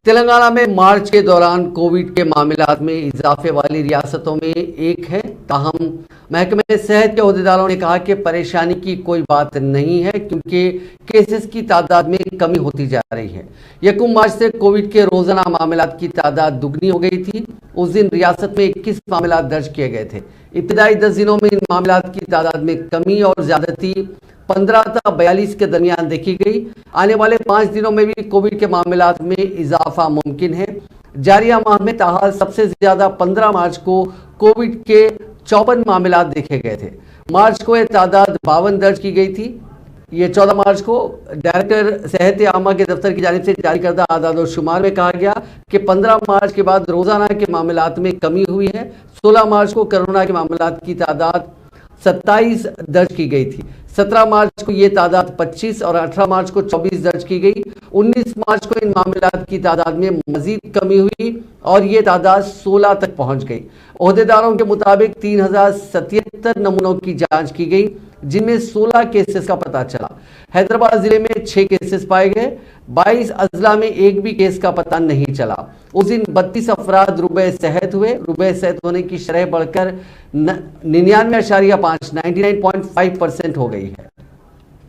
تلنگانہ میں مارچ کے دوران کووڈ کے معاملات میں اضافے والی ریاستوں میں ایک ہے، تاہم محکمہ صحت کے عہدیداروں نے کہا کہ پریشانی کی کوئی بات نہیں ہے کیونکہ کیسز کی تعداد میں کمی ہوتی جا رہی ہے۔ یکم مارچ سے کووڈ کے روزانہ معاملات کی تعداد دگنی ہو گئی تھی۔ اس دن ریاست میں 21 معاملات درج کیے گئے تھے۔ ابتدائی 10 دنوں میں ان معاملات کی تعداد میں کمی اور زیادتی 15 تا 42 کے درمیان دیکھی گئی۔ آنے والے 5 دنوں میں بھی کووڈ کے معاملات میں اضافہ ممکن ہے۔ جاریہ ماہ میں تاحال سب سے زیادہ 15 مارچ کو کووڈ کے 54 معاملات دیکھے گئے تھے۔ مارچ کو یہ تعداد 52 درج کی گئی تھی۔ یہ 14 مارچ کو ڈائریکٹر صحت عامہ کے دفتر کی جانب سے جاری کردہ اعداد و شمار میں کہا گیا کہ 15 مارچ کے بعد روزانہ کے معاملات میں کمی ہوئی ہے۔ 16 مارچ کو کرونا کے معاملات کی تعداد 27 درج کی گئی تھی۔ 17 مارچ کو یہ تعداد 25 اور 18 مارچ کو 24 درج کی گئی۔ 19 مارچ کو ان معاملات کی تعداد میں مزید کمی ہوئی اور یہ تعداد 16 تک پہنچ گئی۔ عہدیداروں کے مطابق 3077 نمونوں کی جانچ کی گئی، جن میں 16 کیسز کا پتہ چلا۔ حیدرآباد ضلع میں 6 کیسز پائے گئے، 22 اضلاع میں ایک بھی کیس کا پتہ نہیں چلا۔ اس دن 32 افراد ربع صحت ہوئے۔ ربع صحت ہونے کی شرح بڑھ کر 99.5% ہو گئی ہے۔